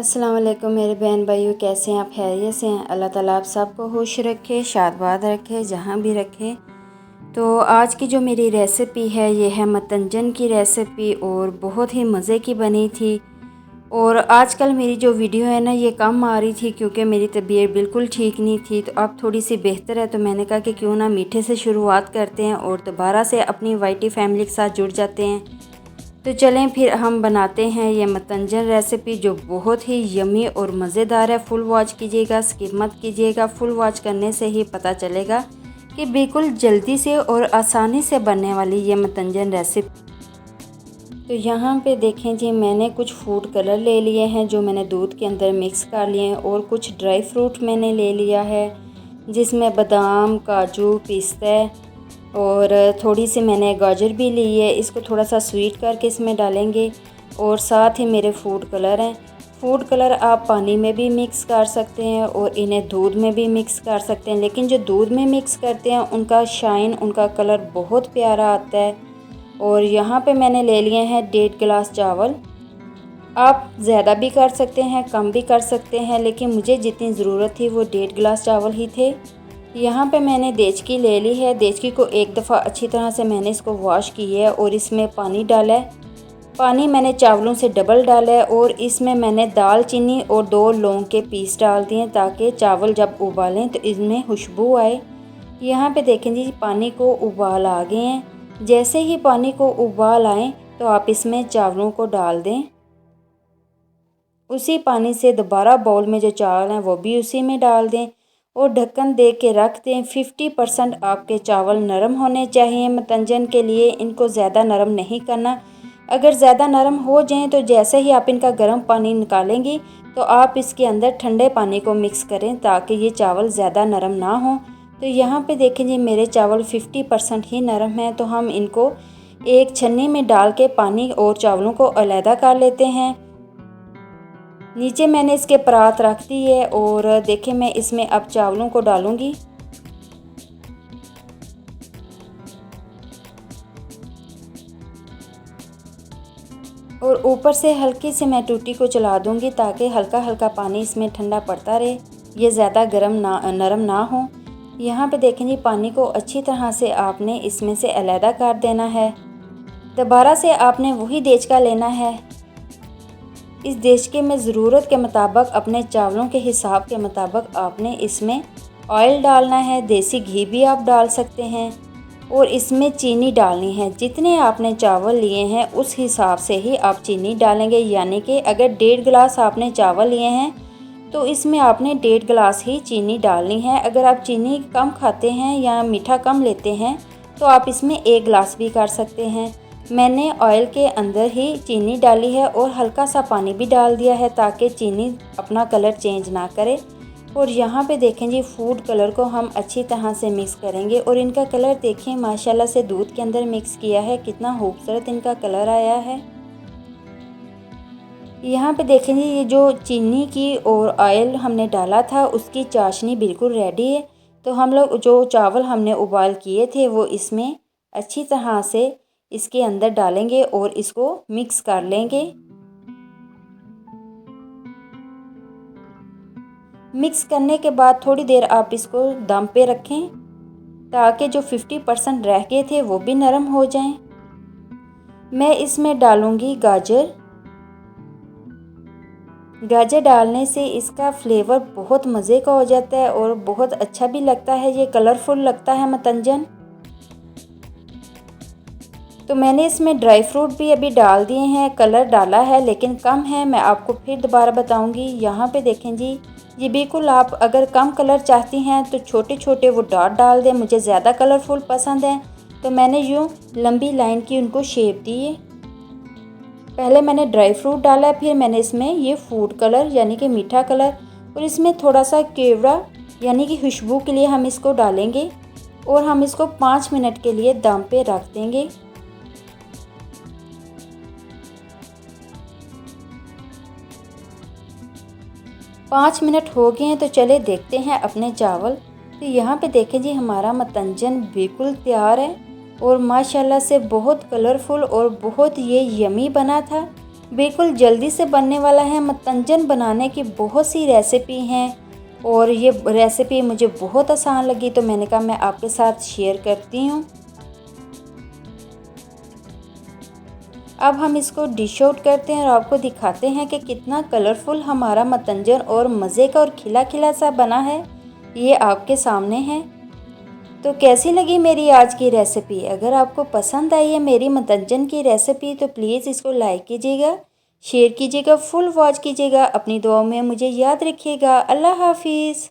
अस्सलाम वालेकुम मेरे बहन भाइयों, कैसे हैं आप? खैरियत से हैं? अल्लाह ताला आप सबको खुश रखे, शादबाद रखे, जहाँ भी रखे। तो आज की जो मेरी रेसिपी है ये है मतंजन की रेसिपी और बहुत ही मज़े की बनी थी। और आजकल मेरी जो वीडियो है ना ये कम आ रही थी क्योंकि मेरी तबीयत बिल्कुल ठीक नहीं थी। तो अब थोड़ी सी बेहतर है, तो मैंने कहा कि क्यों ना मीठे से शुरुआत करते हैं और दोबारा से अपनी वाइटी फैमिली के साथ जुड़ जाते हैं। तो चलें फिर हम बनाते हैं ये मतंजन रेसिपी जो बहुत ही यमी और मज़ेदार है। फुल वॉच कीजिएगा, स्किप मत कीजिएगा। फुल वॉच करने से ही पता चलेगा कि बिल्कुल जल्दी से और आसानी से बनने वाली ये मतंजन रेसिपी। तो यहाँ पे देखें जी, मैंने कुछ फूड कलर ले लिए हैं जो मैंने दूध के अंदर मिक्स कर लिए हैं, और कुछ ड्राई फ्रूट मैंने ले लिया है जिसमें बादाम, काजू, पिस्ता और थोड़ी सी मैंने गाजर भी ली है। इसको थोड़ा सा स्वीट करके इसमें डालेंगे। और साथ ही मेरे फूड कलर हैं। फूड कलर आप पानी में भी मिक्स कर सकते हैं और इन्हें दूध में भी मिक्स कर सकते हैं, लेकिन जो दूध में मिक्स करते हैं उनका शाइन, उनका कलर बहुत प्यारा आता है। और यहाँ पे मैंने ले लिए हैं 1.5 गिलास चावल। आप ज़्यादा भी कर सकते हैं, कम भी कर सकते हैं, लेकिन मुझे जितनी ज़रूरत थी वो 1.5 गिलास चावल ही थे। यहाँ पे मैंने देचकी ले ली है। देचकी को एक दफ़ा अच्छी तरह से मैंने इसको वॉश की है और इसमें पानी डाला है। पानी मैंने चावलों से डबल डाला है और इसमें मैंने दालचीनी और 2 लौंग के पीस डाल दिए ताकि चावल जब उबालें तो इसमें खुशबू आए। यहाँ पे देखें जी, पानी को उबाल आ गए हैं। जैसे ही पानी को उबाल आए तो आप इसमें चावलों को डाल दें। उसी पानी से दोबारा बाउल में जो चावल हैं वो भी उसी में डाल दें और ढक्कन दे के रख दें। 50% आपके चावल नरम होने चाहिए मतंजन के लिए, इनको ज़्यादा नरम नहीं करना। अगर ज़्यादा नरम हो जाएं तो जैसे ही आप इनका गर्म पानी निकालेंगी तो आप इसके अंदर ठंडे पानी को मिक्स करें ताकि ये चावल ज़्यादा नरम ना हो। तो यहाँ पे देखें जी, मेरे चावल 50% ही नरम हैं, तो हम इनको एक छन्नी में डाल के पानी और चावलों को अलहदा कर लेते हैं। नीचे मैंने इसके परात रख दी है और देखें मैं इसमें अब चावलों को डालूंगी। और ऊपर से हल्की से मैं टूटी को चला दूंगी ताकि हल्का हल्का पानी इसमें ठंडा पड़ता रहे, ये ज़्यादा नरम ना हो। यहाँ पे देखें जी, पानी को अच्छी तरह से आपने इसमें से अलहदा कर देना है। दोबारा से आपने वही देचका लेना है। इस देचके में ज़रूरत के मुताबिक, अपने चावलों के हिसाब के मुताबिक आपने इसमें ऑयल डालना है। देसी घी भी आप डाल सकते हैं और इसमें चीनी डालनी है। जितने आपने चावल लिए हैं उस हिसाब से ही आप चीनी डालेंगे। यानी कि अगर 1.5 गिलास आपने चावल लिए हैं तो इसमें आपने 1.5 गिलास ही चीनी डालनी है। अगर आप चीनी कम खाते हैं या मीठा कम लेते हैं तो आप इसमें 1 गिलास भी कर सकते हैं। मैंने ऑयल के अंदर ही चीनी डाली है और हल्का सा पानी भी डाल दिया है ताकि चीनी अपना कलर चेंज ना करे। और यहाँ पे देखें जी, फूड कलर को हम अच्छी तरह से मिक्स करेंगे और इनका कलर देखें, माशाल्लाह से दूध के अंदर मिक्स किया है, कितना खूबसूरत इनका कलर आया है। यहाँ पे देखें जी, ये जो चीनी की और ऑयल हमने डाला था उसकी चाशनी बिल्कुल रेडी है। तो हम लोग जो चावल हमने उबाल किए थे वो इसमें अच्छी तरह से इसके अंदर डालेंगे और इसको मिक्स कर लेंगे। मिक्स करने के बाद थोड़ी देर आप इसको दम पे रखें ताकि जो 50% रह गए थे वो भी नरम हो जाएं। मैं इसमें डालूंगी गाजर। गाजर डालने से इसका फ्लेवर बहुत मज़े का हो जाता है और बहुत अच्छा भी लगता है, ये कलरफुल लगता है मतंजन। तो मैंने इसमें ड्राई फ्रूट भी अभी डाल दिए हैं, कलर डाला है लेकिन कम है, मैं आपको फिर दोबारा बताऊंगी। यहाँ पे देखें जी, ये बिल्कुल आप अगर कम कलर चाहती हैं तो छोटे छोटे वो डॉट डाल दें। मुझे ज़्यादा कलरफुल पसंद है तो मैंने यूँ लंबी लाइन की उनको शेप दी है। पहले मैंने ड्राई फ्रूट डाला, फिर मैंने इसमें ये फूड कलर यानी कि मीठा कलर, और इसमें थोड़ा सा केवड़ा यानी कि खुशबू के लिए हम इसको डालेंगे और हम इसको 5 मिनट के लिए दम पे रख देंगे। पाँच मिनट हो गए हैं तो चले देखते हैं अपने चावल। तो यहाँ पे देखें जी, हमारा मतंजन बिल्कुल तैयार है और माशाल्लाह से बहुत कलरफुल और बहुत ये यमी बना था। बिल्कुल जल्दी से बनने वाला है। मतंजन बनाने की बहुत सी रेसिपी हैं और ये रेसिपी मुझे बहुत आसान लगी तो मैंने कहा मैं आपके साथ शेयर करती हूँ। अब हम इसको डिश आउट करते हैं और आपको दिखाते हैं कि कितना कलरफुल हमारा मतंजन और मज़े का और खिला खिला सा बना है। ये आपके सामने है। तो कैसी लगी मेरी आज की रेसिपी? अगर आपको पसंद आई है मेरी मतंजन की रेसिपी तो प्लीज़ इसको लाइक कीजिएगा, शेयर कीजिएगा, फुल वॉच कीजिएगा। अपनी दुआओं में मुझे याद रखिएगा। अल्लाह हाफिज़।